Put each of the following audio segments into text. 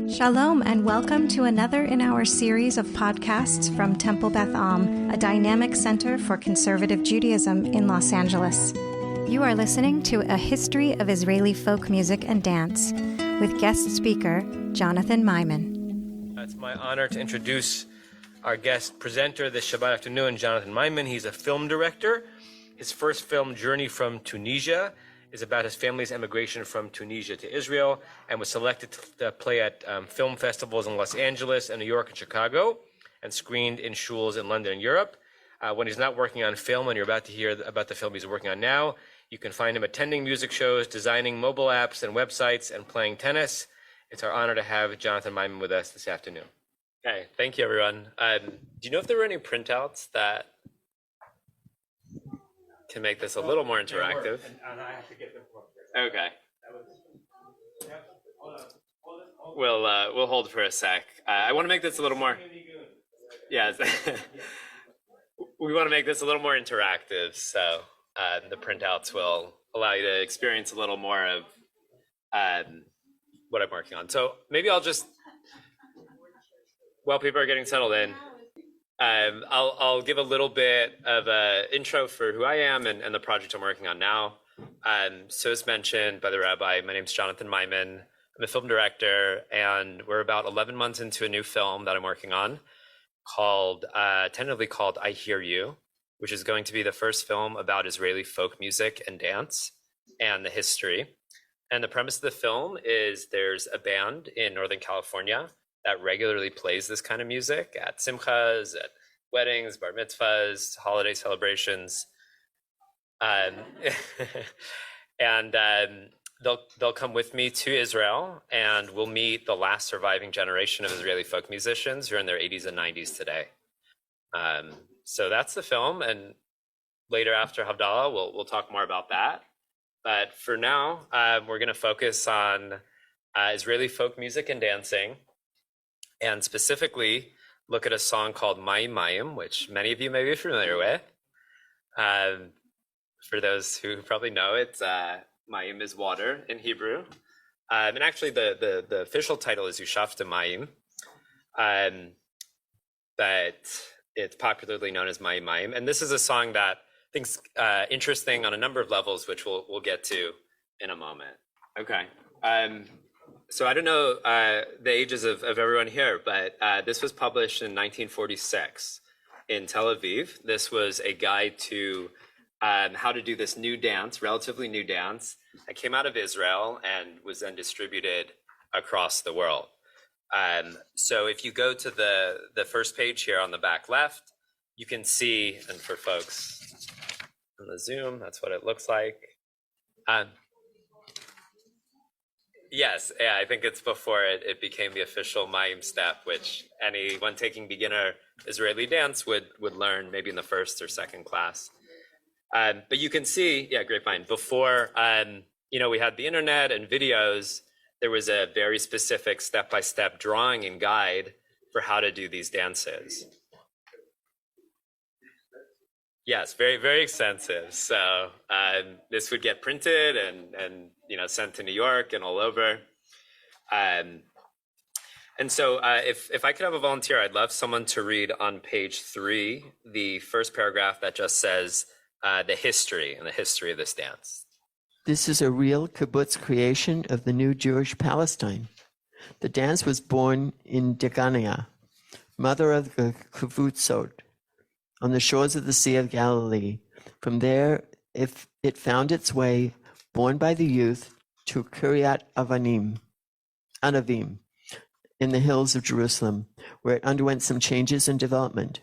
Shalom and welcome to another in our series of podcasts from Temple Beth Am, a dynamic center for conservative Judaism in Los Angeles. You are listening to A History of Israeli Folk Music and Dance with guest speaker Jonathan Maimon. It's my honor to introduce our guest presenter this Shabbat afternoon, Jonathan Maimon. He's a film director. His first film, Journey from Tunisia, is about his family's emigration from Tunisia to Israel and was selected to play at film festivals in Los Angeles and New York and Chicago and screened in shuls in London and Europe. When he's not working on film, and you're about to hear about the film he's working on now, you can find him attending music shows, designing mobile apps and websites, and playing tennis. It's our honor to have Jonathan Maimon with us this afternoon. Okay, thank you, everyone. Do you know if there were any printouts that can make this a little more interactive? Okay. We'll hold for a sec. I want to make this a little more. Yes. We want to make this a little more interactive, so the printouts will allow you to experience a little more of what I'm working on. So maybe I'll just, while people are getting settled in, I'll give a little bit of an intro for who I am and the project I'm working on now. So as mentioned by the Rabbi, my name's Jonathan Maimon. I'm a film director, and we're about 11 months into a new film that I'm working on tentatively called I Hear You, which is going to be the first film about Israeli folk music and dance and the history. And the premise of the film is there's a band in Northern California that regularly plays this kind of music at simchas, at weddings, bar mitzvahs, holiday celebrations. And they'll come with me to Israel, and we'll meet the last surviving generation of Israeli folk musicians who are in their 80s and 90s today. So that's the film, and later after Havdalah, we'll talk more about that. But for now, we're going to focus on Israeli folk music and dancing, and specifically look at a song called Maimon, which many of you may be familiar with. For those who probably know, it's Mayim is water in Hebrew. And actually the official title is Ushafta Mayim. But it's popularly known as Mayim. And this is a song that I think's interesting on a number of levels, which we'll get to in a moment. Okay. So I don't know the ages of everyone here, but this was published in 1946 in Tel Aviv. This was a guide to how to do this new dance, relatively new dance, that came out of Israel and was then distributed across the world. So if you go to the first page here on the back left, you can see, and for folks on the Zoom, that's what it looks like. Yes, yeah, I think it's before it became the official Mayim step, which anyone taking beginner Israeli dance would learn maybe in the first or second class. But you can see, yeah, grapevine, before, we had the internet and videos, there was a very specific step-by-step drawing and guide for how to do these dances. Yes, very, very extensive. So this would get printed and sent to New York and all over. And so if I could have a volunteer, I'd love someone to read on page 3, the first paragraph that just says the history and the history of this dance. This is a real kibbutz creation of the new Jewish Palestine. The dance was born in Degania, mother of the kibbutzot, on the shores of the Sea of Galilee. From there, it found its way, born by the youth, to Kiryat Anavim, in the hills of Jerusalem, where it underwent some changes and development.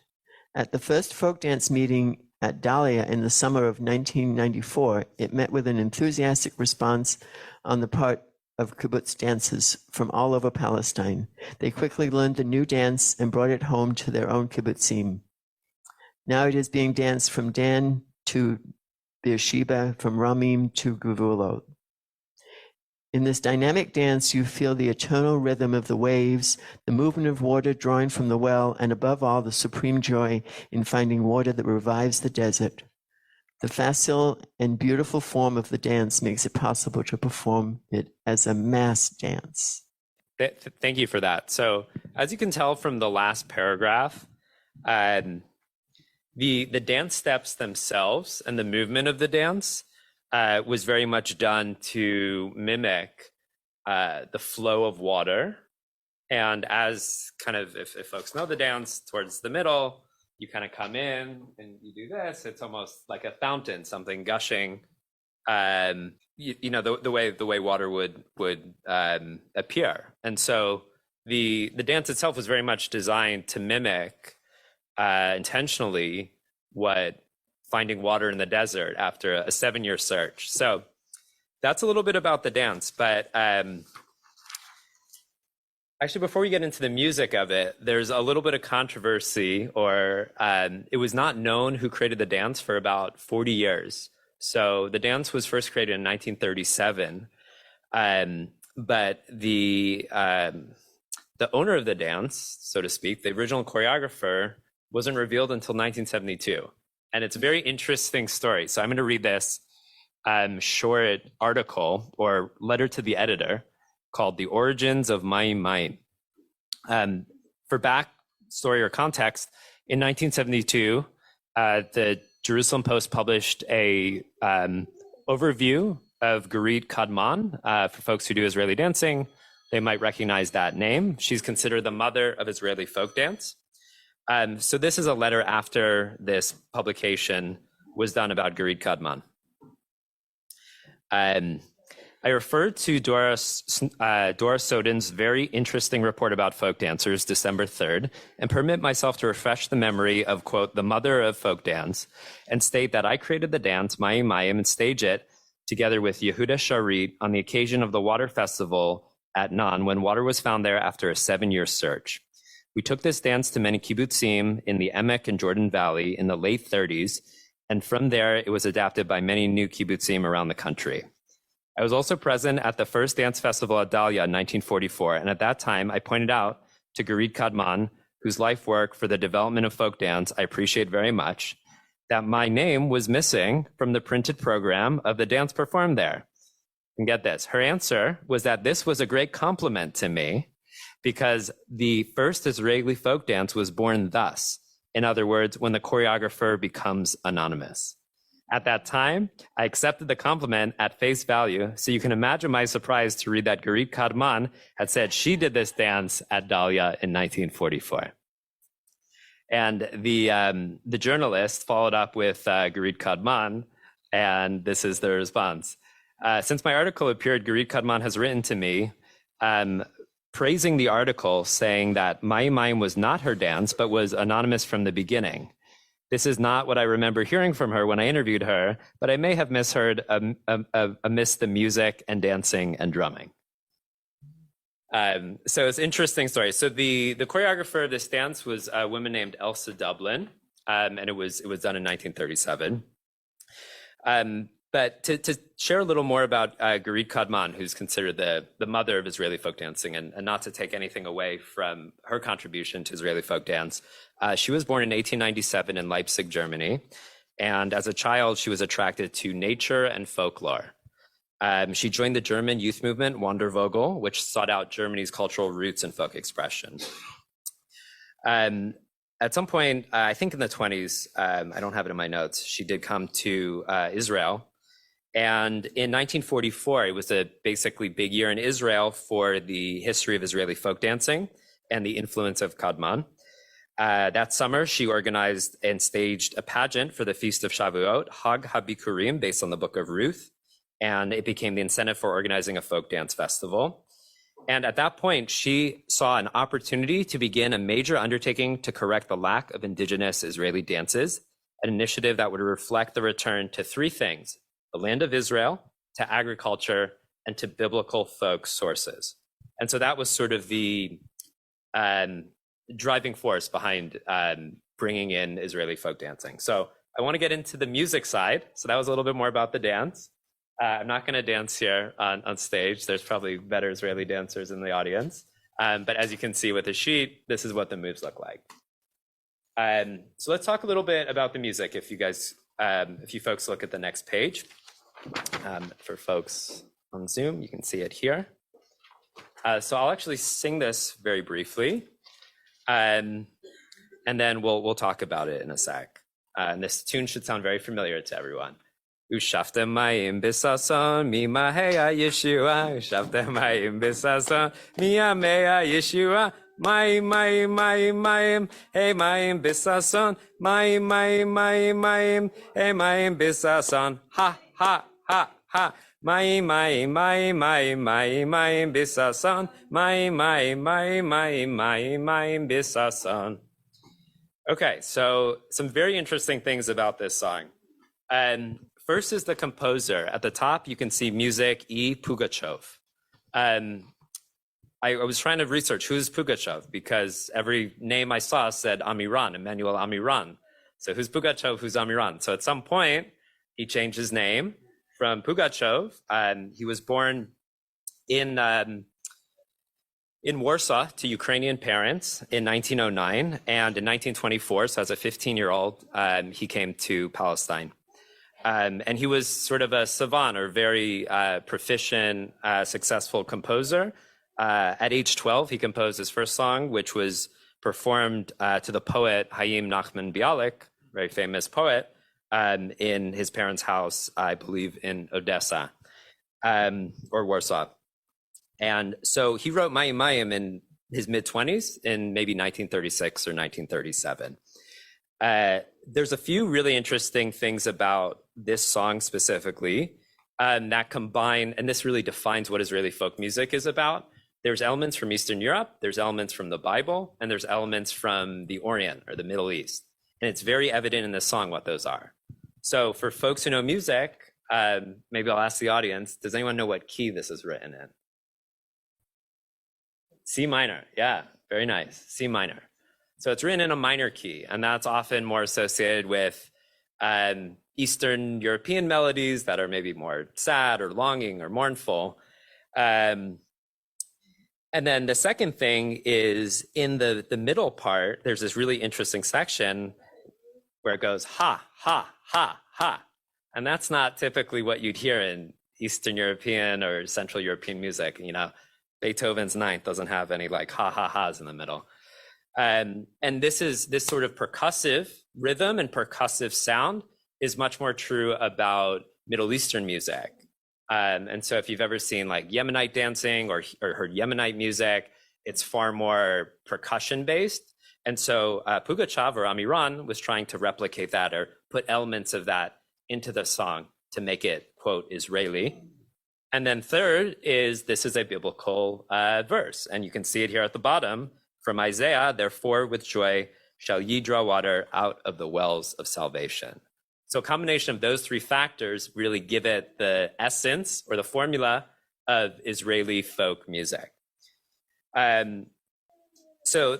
At the first folk dance meeting at Dalia in the summer of 1994, it met with an enthusiastic response on the part of kibbutz dancers from all over Palestine. They quickly learned the new dance and brought it home to their own kibbutzim. Now it is being danced from Dan to Beersheba, from Ramim to Gevulot. In this dynamic dance, you feel the eternal rhythm of the waves, the movement of water drawing from the well, and above all, the supreme joy in finding water that revives the desert. The facile and beautiful form of the dance makes it possible to perform it as a mass dance. Thank you for that. So as you can tell from the last paragraph, the dance steps themselves and the movement of the dance was very much done to mimic the flow of water. And as kind of, if folks know the dance, towards the middle, you kind of come in and you do this. It's almost like a fountain, something gushing. You know, the way water would appear. And so the dance itself was very much designed to mimic intentionally what finding water in the desert after a 7-year search. So that's a little bit about the dance. But actually, before we get into the music of it, there's a little bit of controversy, or it was not known who created the dance for about 40 years. So the dance was first created in 1937, but the owner of the dance, so to speak, the original choreographer, wasn't revealed until 1972. And it's a very interesting story. So I'm going to read this short article or letter to the editor called The Origins of Maimon. For backstory or context, in 1972, the Jerusalem Post published a overview of Gurit Kadmon. For folks who do Israeli dancing, they might recognize that name. She's considered the mother of Israeli folk dance. So this is a letter after this publication was done about Gurit Kadmon. I referred to Dora Sodin's very interesting report about folk dancers, December 3rd, and permit myself to refresh the memory of, quote, the mother of folk dance, and state that I created the dance, Mayim Mayim, and stage it together with Yehuda Sharit on the occasion of the water festival at Nan, when water was found there after a 7-year search. We took this dance to many kibbutzim in the Emek and Jordan Valley in the late 30s, and from there it was adapted by many new kibbutzim around the country. I was also present at the first dance festival at Dalia in 1944, and at that time I pointed out to Gurit Kadmon, whose life work for the development of folk dance I appreciate very much, that my name was missing from the printed program of the dance performed there. And get this, her answer was that this was a great compliment to me because the first Israeli folk dance was born thus. In other words, when the choreographer becomes anonymous. At that time, I accepted the compliment at face value, so you can imagine my surprise to read that Gurit Kadmon had said she did this dance at Dalia in 1944. And the journalist followed up with Gurit Kadmon, and this is the response. Since my article appeared, Gurit Kadmon has written to me praising the article, saying that Mayim Mayim was not her dance, but was anonymous from the beginning. This is not what I remember hearing from her when I interviewed her, but I may have misheard amidst the music and dancing and drumming. So it's an interesting story. So the choreographer of this dance was a woman named Elsa Dublin, and it was done in 1937. But to share a little more about Gurit Kadmon, who's considered the mother of Israeli folk dancing, and not to take anything away from her contribution to Israeli folk dance, she was born in 1897 in Leipzig, Germany. And as a child, she was attracted to nature and folklore. She joined the German youth movement, Wandervogel, which sought out Germany's cultural roots and folk expression. At some point, I think in the 20s, I don't have it in my notes, she did come to Israel. And in 1944, it was a basically big year in Israel for the history of Israeli folk dancing and the influence of Kadmon. That summer, she organized and staged a pageant for the Feast of Shavuot, Hag HaBikurim, based on the Book of Ruth, and it became the incentive for organizing a folk dance festival. And at that point, she saw an opportunity to begin a major undertaking to correct the lack of indigenous Israeli dances, an initiative that would reflect the return to three things: the land of Israel, to agriculture, and to biblical folk sources. And so that was sort of the driving force behind bringing in Israeli folk dancing. So I want to get into the music side. So that was a little bit more about the dance. I'm not going to dance here on stage. There's probably better Israeli dancers in the audience. But as you can see with the sheet, this is what the moves look like. So let's talk a little bit about the music. If you folks look at the next page, for folks on Zoom, you can see it here. So I'll actually sing this very briefly, and then we'll talk about it in a sec. And this tune should sound very familiar to everyone. Ushaftem mayim bisason mima heya Yeshua. Ushaftem mayim bisason mia meya Yeshua. Mayim mayim mayim mayim hey mayim bisason mayim mayim mayim mayim hey mayim bisason ha ha ha ha. Mayim mayim mayim mayim mayim mayim bisason mayim mayim mayim mayim mayim mayim bisason. Okay, so some very interesting things about this song. First is the composer. At the top, you can see music E. Pugachev. I was trying to research who's Pugachev because every name I saw said Amiran, Emmanuel Amiran. So who's Pugachev, who's Amiran? So at some point, he changed his name from Pugachev. He was born in Warsaw to Ukrainian parents in 1909. And in 1924, so as a 15-year-old, he came to Palestine. And he was sort of a savant or very proficient, successful composer. At age 12, he composed his first song, which was performed to the poet Haim Nachman Bialik, very famous poet, in his parents' house, I believe in Odessa or Warsaw. And so he wrote Mayim Mayim in his mid-20s in maybe 1936 or 1937. There's a few really interesting things about this song specifically that combine, and this really defines what Israeli folk music is about. There's elements from Eastern Europe, there's elements from the Bible, and there's elements from the Orient or the Middle East. And it's very evident in this song what those are. So for folks who know music, maybe I'll ask the audience, does anyone know what key this is written in? C minor, yeah, very nice, C minor. So it's written in a minor key, and that's often more associated with Eastern European melodies that are maybe more sad or longing or mournful. And then the second thing is in the middle part, there's this really interesting section where it goes ha, ha, ha, ha. And that's not typically what you'd hear in Eastern European or Central European music. You know, Beethoven's Ninth doesn't have any like ha, ha, ha's in the middle. And this sort of percussive rhythm and percussive sound is much more true about Middle Eastern music. And so if you've ever seen like Yemenite dancing or heard Yemenite music, it's far more percussion based. And so Pugachev or Amiran was trying to replicate that or put elements of that into the song to make it, quote, Israeli. And then third is this is a biblical verse. And you can see it here at the bottom from Isaiah, therefore with joy shall ye draw water out of the wells of salvation. So a combination of those three factors really give it the essence or the formula of Israeli folk music. So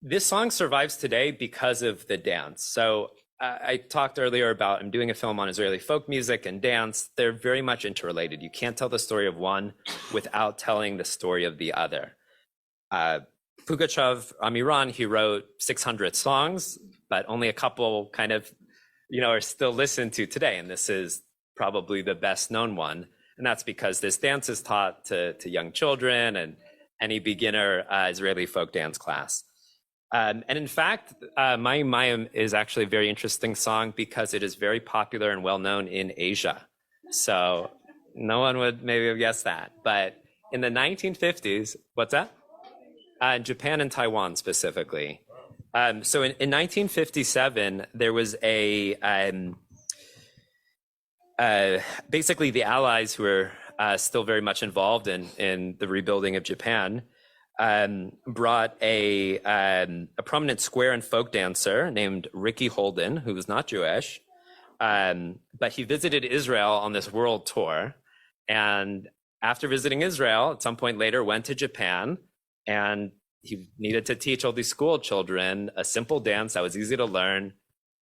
this song survives today because of the dance. So I talked earlier about I'm doing a film on Israeli folk music and dance. They're very much interrelated. You can't tell the story of one without telling the story of the other. Pugachev, Amiran, he wrote 600 songs, but only a couple kind of are still listened to today. And this is probably the best known one. And that's because this dance is taught to young children and any beginner Israeli folk dance class. And in fact, Mayim Mayim is actually a very interesting song because it is very popular and well known in Asia. So no one would maybe have guessed that. But in the 1950s, what's that? In Japan and Taiwan specifically. So in 1957, there was basically the Allies who were still very much involved in the rebuilding of Japan, brought a prominent square and folk dancer named Ricky Holden, who was not Jewish, but he visited Israel on this world tour. And after visiting Israel, at some point later, went to Japan, and he needed to teach all these school children a simple dance that was easy to learn,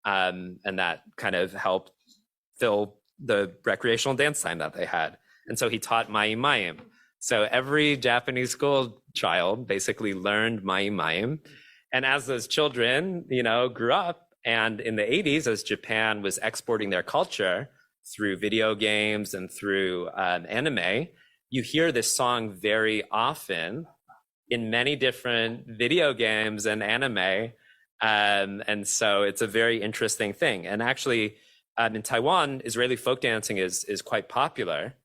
and that kind of helped fill the recreational dance time that they had. And so he taught Mayim Mayim. So every Japanese school child basically learned Mayim Mayim. And as those children, grew up, and in the 80s, as Japan was exporting their culture through video games and through anime, you hear this song very often in many different video games and anime. And so it's a very interesting thing. And actually, in Taiwan, Israeli folk dancing is quite popular,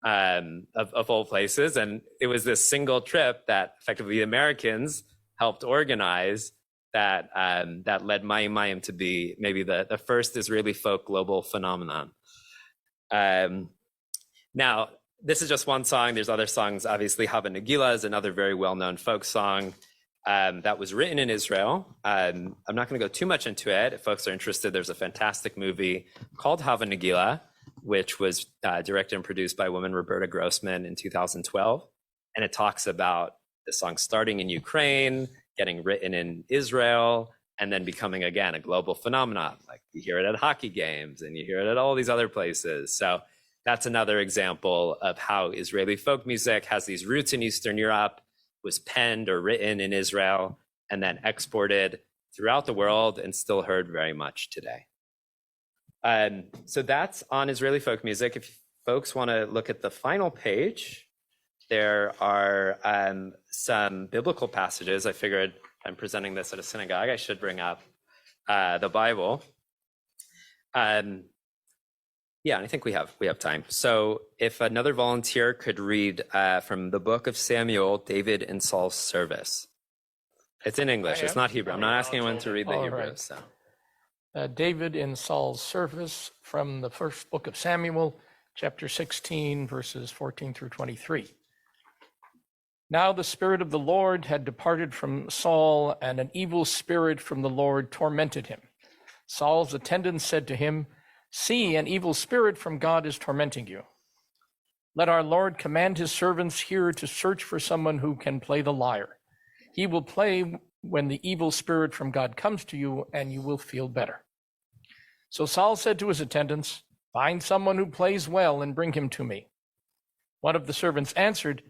of all places. And it was this single trip that effectively the Americans helped organize that led Maimon to be maybe the first Israeli folk global phenomenon. Now, this is just one song. There's other songs. Obviously, Hava Nagila is another very well-known folk song that was written in Israel. I'm not going to go too much into it. If folks are interested, there's a fantastic movie called Hava Nagila, which was directed and produced by woman Roberta Grossman in 2012. And it talks about the song starting in Ukraine, getting written in Israel, and then becoming, again, a global phenomenon. Like you hear it at hockey games and you hear it at all these other places. So that's another example of how Israeli folk music has these roots in Eastern Europe, was penned or written in Israel, and then exported throughout the world and still heard very much today. So that's on Israeli folk music. If folks want to look at the final page, there are some biblical passages. I figured I'm presenting this at a synagogue, I should bring up the Bible. Yeah, and I think we have time. So if another volunteer could read from the book of Samuel, David in Saul's service. It's in English, it's not Hebrew. I'm not asking anyone to read the Hebrew. Right. So. David in Saul's service from the first book of Samuel, chapter 16, verses 14 through 23. Now the Spirit of the Lord had departed from Saul, and an evil spirit from the Lord tormented him. Saul's attendants said to him, "See, an evil spirit from God is tormenting you. Let our Lord command his servants here to search for someone who can play the lyre. He will play when the evil spirit from God comes to you, and you will feel better." So Saul said to his attendants, "Find someone who plays well and bring him to me." One of the servants answered,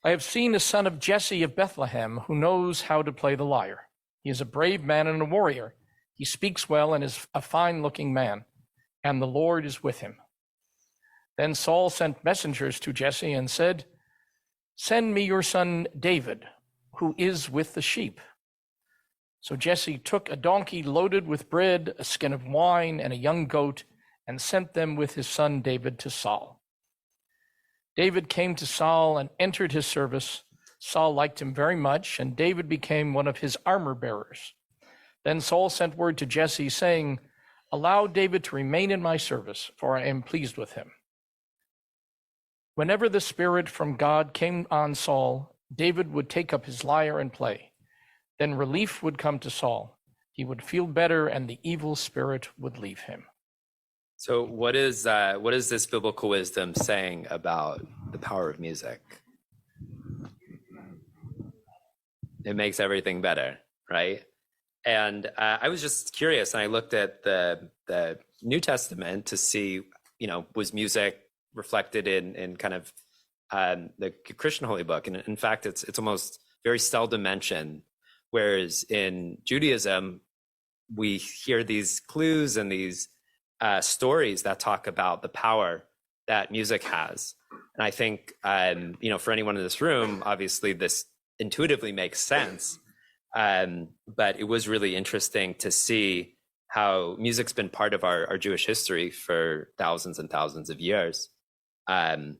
"I have seen a son of Jesse of Bethlehem who knows how to play the lyre. He is a brave man and a warrior. He speaks well and is a fine-looking man, and the Lord is with him." Then Saul sent messengers to Jesse and said, "Send me your son David, who is with the sheep." So Jesse took a donkey loaded with bread, a skin of wine, and a young goat, and sent them with his son David to Saul. David came to Saul and entered his service. Saul liked him very much, and David became one of his armor bearers. Then Saul sent word to Jesse, saying, "Allow David to remain in my service, for I am pleased with him." Whenever the Spirit from God came on Saul, David would take up his lyre and play. Then relief would come to Saul. He would feel better, and the evil spirit would leave him. So what is this biblical wisdom saying about the power of music? It makes everything better, right? And I was just curious, and I looked at the New Testament to see, was music reflected in kind of the Christian Holy Book? And in fact, it's almost very seldom mentioned. Whereas in Judaism, we hear these clues and these stories that talk about the power that music has. And I think, for anyone in this room, obviously this intuitively makes sense. But it was really interesting to see how music's been part of our Jewish history for thousands and thousands of years. And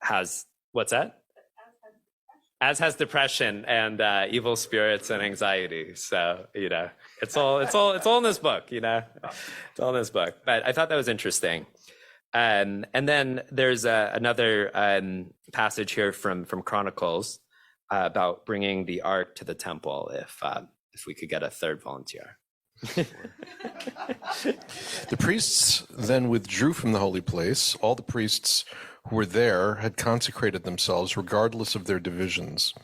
has, what's that? As has depression and evil spirits and anxiety. So, it's all in this book, it's all in this book. But I thought that was interesting. And then there's another passage here from Chronicles about bringing the ark to the temple. If we could get a third volunteer. The priests then withdrew from the holy place. All the priests who were there had consecrated themselves regardless of their divisions.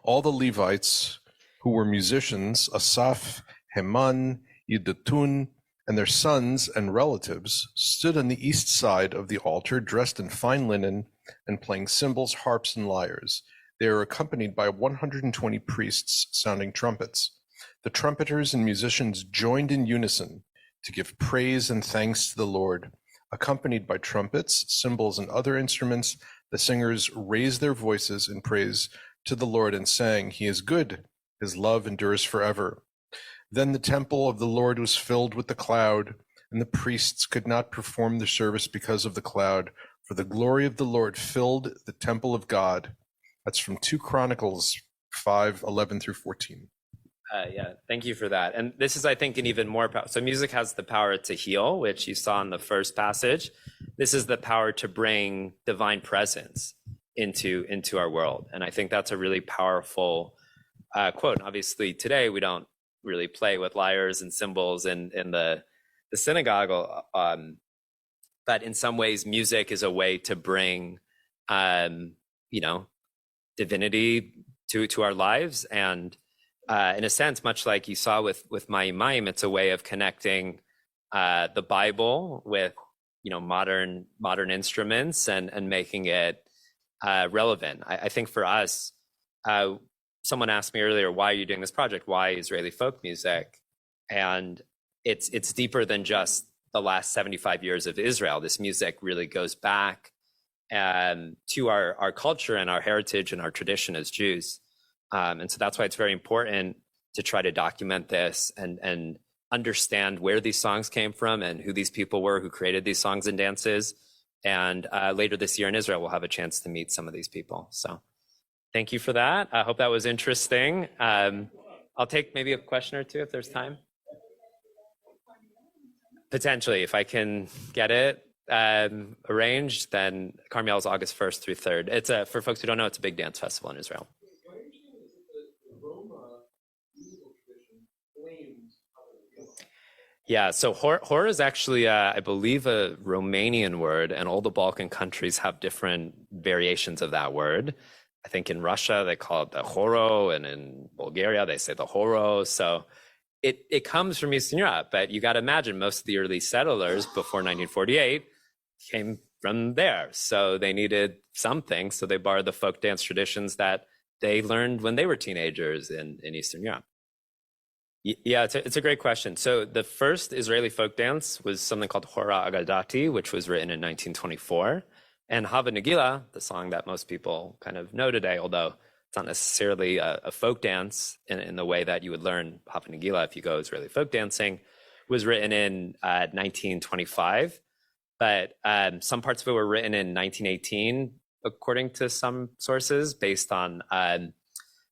All the Levites who were musicians, Asaph, Heman, Yedutun, and their sons and relatives, stood on the east side of the altar, dressed in fine linen and playing cymbals, harps, and lyres. They were accompanied by 120 priests sounding trumpets. The trumpeters and musicians joined in unison to give praise and thanks to the Lord, Accompanied by trumpets, cymbals, and other instruments, the singers raised their voices in praise to the Lord and sang, "He is good, his love endures forever." Then the temple of the Lord was filled with the cloud, and the priests could not perform their service because of the cloud, for the glory of the Lord filled the temple of God. That's from 2 Chronicles 5:11 through 14. Yeah, thank you for that. And this is, I think, an even more power. So music has the power to heal, which you saw in the first passage. This is the power to bring divine presence into our world. And I think that's a really powerful quote. And obviously, today we don't really play with lyres and cymbals in the synagogue. But in some ways, music is a way to bring, divinity to our lives. And in a sense, much like you saw with Maimon, it's a way of connecting the Bible with modern instruments and making it relevant. I think for us, someone asked me earlier, why are you doing this project? Why Israeli folk music? And it's deeper than just the last 75 years of Israel. This music really goes back to our culture and our heritage and our tradition as Jews. And so that's why it's very important to try to document this and understand where these songs came from and who these people were who created these songs and dances. And later this year in Israel, we'll have a chance to meet some of these people. So thank you for that. I hope that was interesting. I'll take maybe a question or two if there's time. Potentially, if I can get it arranged, then Carmel is August 1st through 3rd. It's for folks who don't know, it's a big dance festival in Israel. Yeah, so hor is actually, I believe, a Romanian word, and all the Balkan countries have different variations of that word. I think in Russia, they call it the horo, and in Bulgaria, they say the horo. So it comes from Eastern Europe, but you got to imagine most of the early settlers before 1948 came from there. So they needed something, so they borrowed the folk dance traditions that they learned when they were teenagers in Eastern Europe. Yeah, it's a great question. So the first Israeli folk dance was something called Hora Agadati, which was written in 1924. And Hava Nagila, the song that most people kind of know today, although it's not necessarily a folk dance in the way that you would learn Hava Nagila if you go Israeli folk dancing, was written in 1925. But some parts of it were written in 1918, according to some sources, based on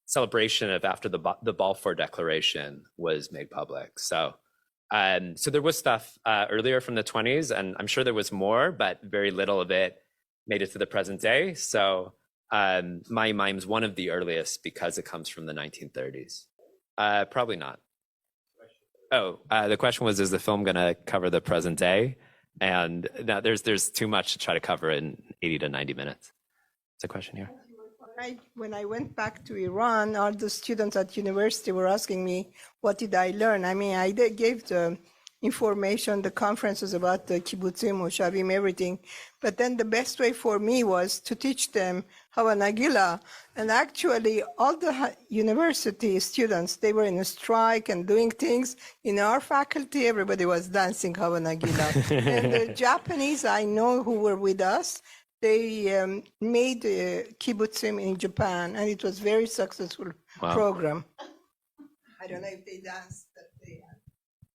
celebration of after the Balfour Declaration was made public. So there was stuff earlier from the 20s, and I'm sure there was more, but very little of it made it to the present day. So Maimon is one of the earliest because it comes from the 1930s. Probably not. Oh, the question was, is the film going to cover the present day? And now there's too much to try to cover in 80 to 90 minutes. That's a question here. When I went back to Iran, all the students at university were asking me, what did I learn? I mean, I gave the information, the conferences about the kibbutzim, moshavim, everything. But then the best way for me was to teach them Hava Nagila. And actually, all the university students, they were in a strike and doing things. In our faculty, everybody was dancing Hava Nagila. And the Japanese I know who were with us, they made kibbutzim in Japan, and it was very successful program. I don't know if they danced.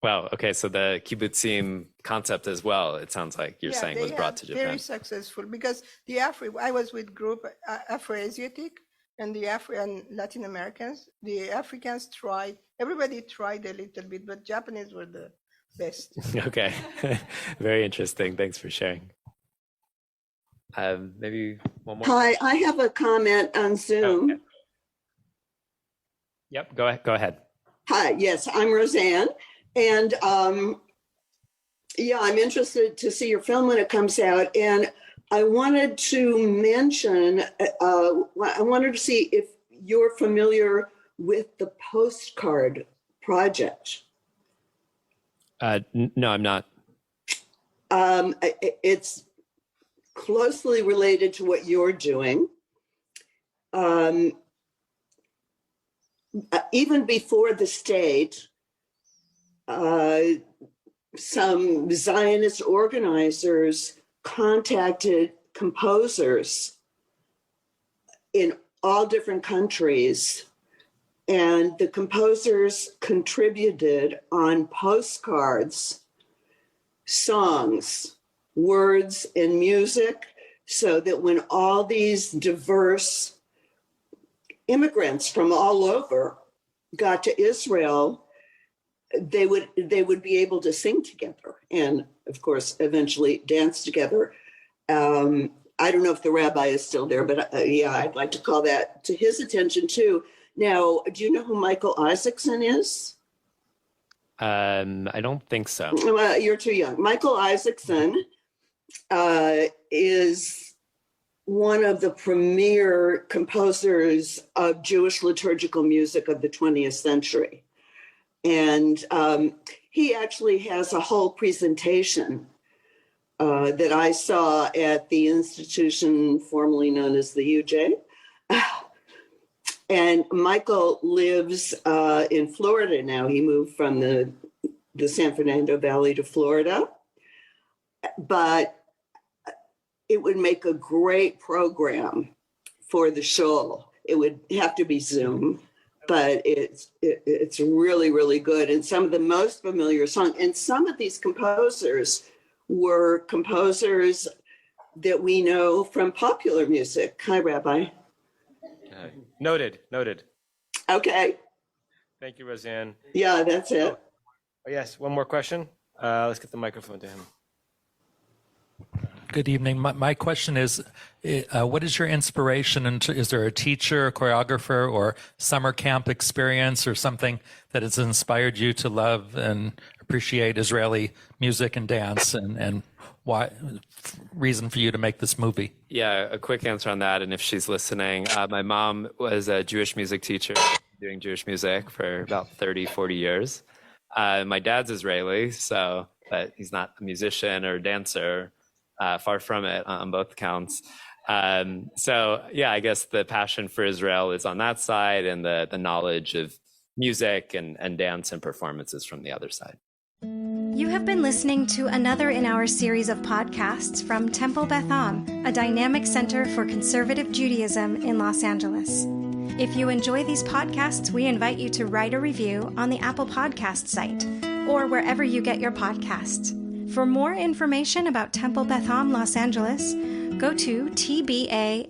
Wow. Okay. So the kibbutzim concept as well, it sounds like you're saying, was brought to Japan. Very successful because I was with group Afro-Asiatic and the and Latin Americans. The Africans tried. Everybody tried a little bit, but Japanese were the best. Okay. Very interesting. Thanks for sharing. Maybe one more. Hi, I have a comment on Zoom. Okay. Yep. Go ahead. Hi. Yes, I'm Roseanne. And I'm interested to see your film when it comes out. And I wanted to mention, I wanted to see if you're familiar with the postcard project. No, I'm not. It's closely related to what you're doing. Even before the state, some Zionist organizers contacted composers in all different countries, and the composers contributed on postcards songs, words, and music, so that when all these diverse immigrants from all over got to Israel, they would be able to sing together and, of course, eventually dance together. I don't know if the rabbi is still there, but yeah, I'd like to call that to his attention too. Now, do you know who Michael Isaacson is? I don't think so. Well, you're too young. Michael Isaacson is one of the premier composers of Jewish liturgical music of the 20th century. And he actually has a whole presentation that I saw at the institution formerly known as the UJ. And Michael lives in Florida now. He moved from the San Fernando Valley to Florida. But it would make a great program for the shul. It would have to be Zoom, but it's really, really good. And some of the most familiar songs, and some of these composers were composers that we know from popular music. Hi, Rabbi. Noted. Okay. Thank you, Roseanne. Yeah, that's it. Oh, yes, one more question. Let's get the microphone to him. Good evening. My question is, what is your inspiration? And is there a teacher, a choreographer, or summer camp experience or something that has inspired you to love and appreciate Israeli music and dance, and why reason for you to make this movie? Yeah, a quick answer on that. And if she's listening, my mom was a Jewish music teacher doing Jewish music for about 30, 40 years. My dad's Israeli, but he's not a musician or a dancer. Far from it on both counts. I guess the passion for Israel is on that side, and the knowledge of music and dance and performances from the other side. You have been listening to another in our series of podcasts from Temple Beth Am, a dynamic center for conservative Judaism in Los Angeles. If you enjoy these podcasts, we invite you to write a review on the Apple Podcast site or wherever you get your podcasts. For more information about Temple Beth Am Los Angeles, go to tbala.org.